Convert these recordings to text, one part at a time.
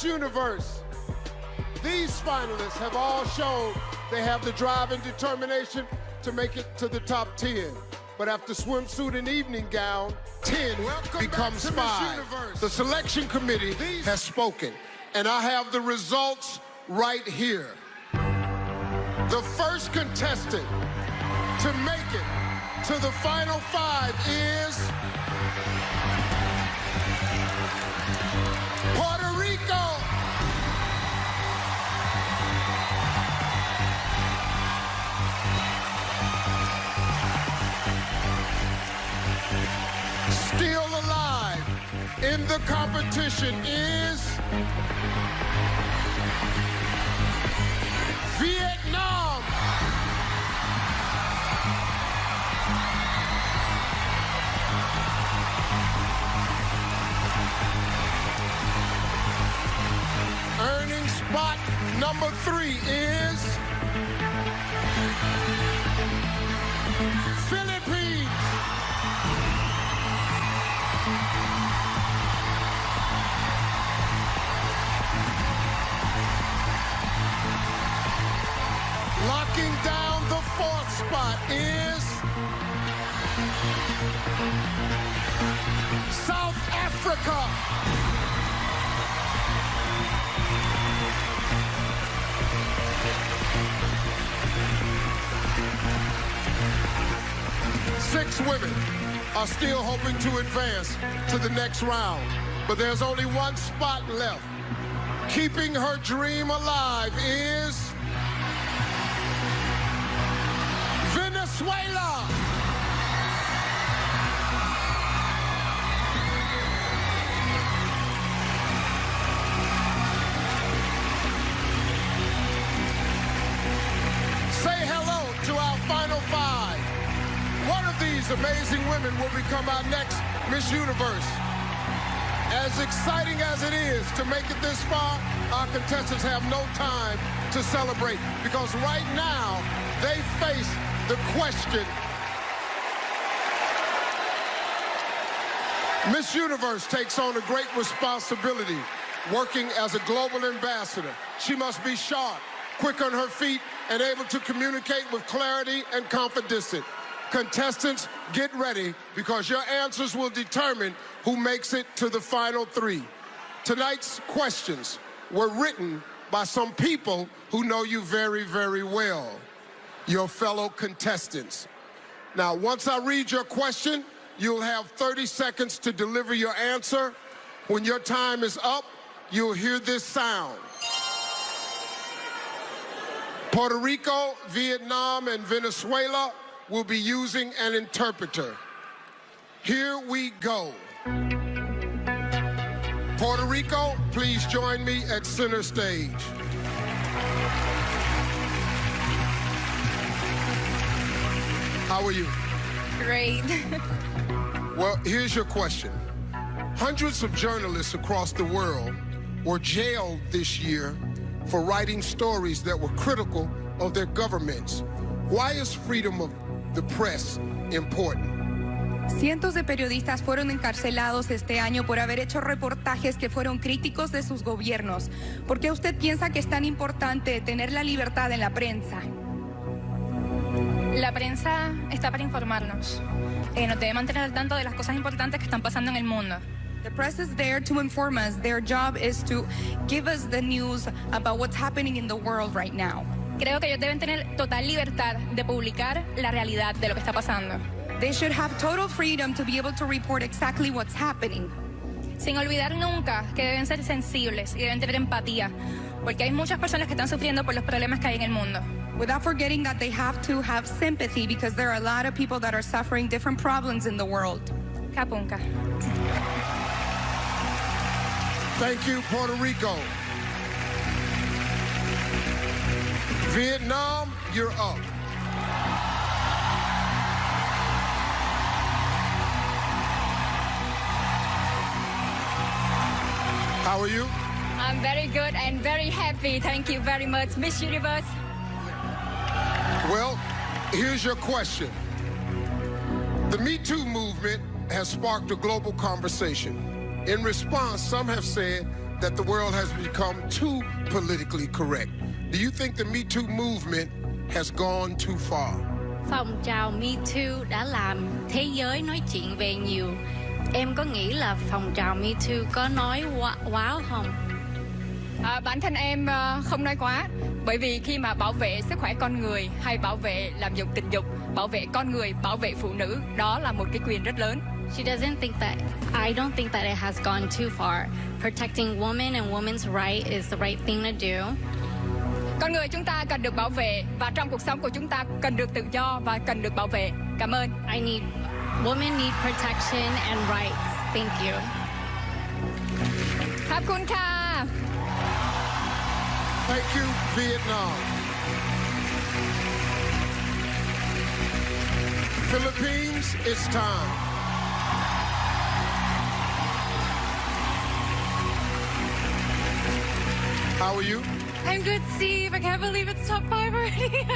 Universe, these finalists have all shown they have the drive and determination to make it to the top 10. But after swimsuit and evening gown, 10 becomes 5. The selection committee has spoken, and I have the results right here. The first contestant to make it to the final 5 is Puerto Rico. Still alive in the competition is Vietnam. Earning spot number 3 is Philippines. Locking down the 4th spot is South Africa. Six women are still hoping to advance to the next round, but there's only one spot left. Keeping her dream alive is Venezuela. Say hello to our final 5. One of these amazing women will become our next Miss Universe. As exciting as it is to make it this far, our contestants have no time to celebrate because right now they face the question. Miss Universe takes on a great responsibility working as a global ambassador. She must be sharp, quick on her feet, and able to communicate with clarity and confidence. Contestants, get ready because your answers will determine who makes it to the final 3. Tonight's questions were written by some people who know you very, very well, your fellow contestants. Now, once I read your question, you'll have 30 seconds to deliver your answer. When your time is up, you'll hear this sound. Puerto Rico, Vietnam, and Venezuela will be using an interpreter. Here we go. Puerto Rico, please join me at center stage. How are you? Great. Well, here's your question. Hundreds of journalists across the world were jailed this year for writing stories that were critical of their governments. Why is freedom of the press important? Cientos de periodistas fueron encarcelados este año por haber hecho reportajes que fueron críticos de sus gobiernos. ¿Por qué usted piensa que es tan importante tener la libertad en la prensa? La prensa está para informarnos. Nos debe mantener al tanto de las cosas importantes que están pasando en el mundo. The press is there to inform us. Their job is to give us the news about what's happening in the world right now. Creo que ellos deben tener total libertad de publicar la realidad de lo que está pasando. They should have total freedom to be able to report exactly what's happening. Sin olvidar nunca que deben ser sensibles y deben tener empatía, porque hay muchas personas que están sufriendo por los problemas que hay en el mundo. Without forgetting that they have to have sympathy because there are a lot of people that are suffering different problems in the world. Kapunka. Thank you, Puerto Rico. Vietnam, you're up. How are you? I'm very good and very happy. Thank you very much, Miss Universe. Well, here's your question. The Me Too movement has sparked a global conversation. In response, some have said that the world has become too politically correct. Do you think the Me Too movement has gone too far? Phong trào Me Too đã làm thế giới nói chuyện về nhiều. Em có nghĩ là phong trào Me Too có nói quá không? Bản thân em không nói quá, bởi vì khi mà bảo vệ sức khỏe con người hay bảo vệ làm dục tình dục, bảo vệ con người, bảo vệ phụ nữ, đó là một cái quyền rất lớn. I don't think that it has gone too far. Protecting women and women's right is the right thing to do. Con người chúng ta cần được bảo vệ, và trong cuộc sống của chúng ta cần được tự do và cần được bảo vệ. Cảm ơn. Women need protection and rights. Thank you. ขอบคุณค่ะ Thank you, Vietnam. Philippines, it's time. How are you? I'm good, Steve. I can't believe it's top 5 already.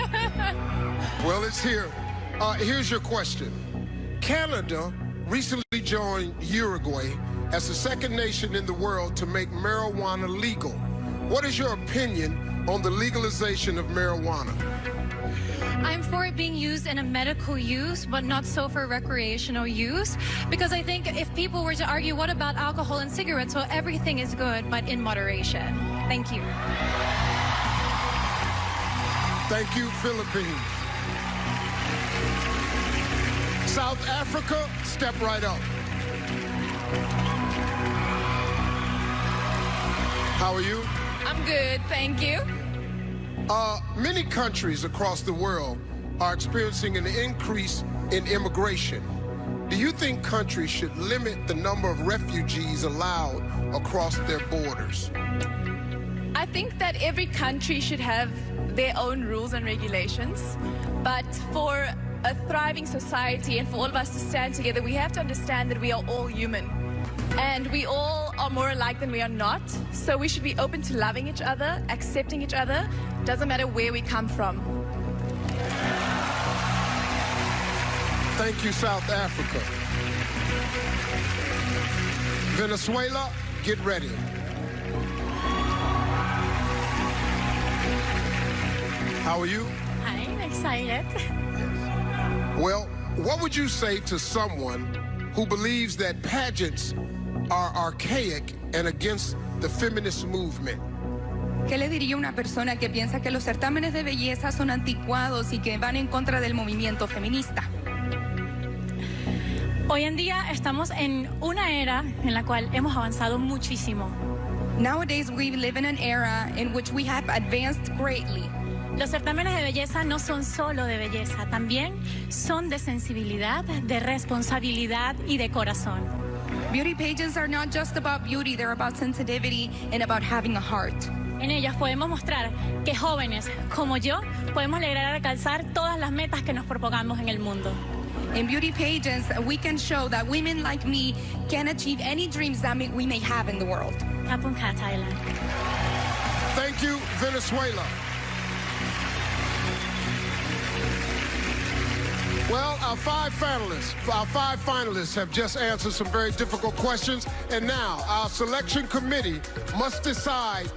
Well, it's here. Here's your question. Canada recently joined Uruguay as the second nation in the world to make marijuana legal. What is your opinion on the legalization of marijuana? I'm for it being used in a medical use, but not so for recreational use. Because I think if people were to argue, what about alcohol and cigarettes? Well, everything is good, but in moderation. Thank you. Thank you, Philippines. South Africa, step right up. How are you? I'm good, thank you. Many countries across the world are experiencing an increase in immigration. Do you think countries should limit the number of refugees allowed across their borders? I think that every country should have their own rules and regulations, but for a thriving society and for all of us to stand together, we have to understand that we are all human. And we all are more alike than we are not. So we should be open to loving each other, accepting each other. Doesn't matter where we come from. Thank you, South Africa. Venezuela, get ready. How are you? I'm excited. Well, what would you say to someone who believes that pageants are archaic and against the feminist movement? ¿Qué le diría a una persona que piensa que los certámenes de belleza son anticuados y que van en contra del movimiento feminista? Hoy en día estamos en una era en la cual hemos avanzado muchísimo. Nowadays we live in an era in which we have advanced greatly. Los certámenes de belleza no son solo de belleza, también son de sensibilidad, de responsabilidad y de corazón. Beauty pageants are not just about beauty, they're about sensitivity and about having a heart. En ellos podemos mostrar que jóvenes como yo podemos lograr alcanzar todas las metas que nos propongamos en el mundo. In beauty pageants, we can show that women like me can achieve any dreams that we may have in the world. ขอบคุณค่ะ Thailand. Thank you, Venezuela. Well, our five finalists have just answered some very difficult questions, and now our selection committee must decide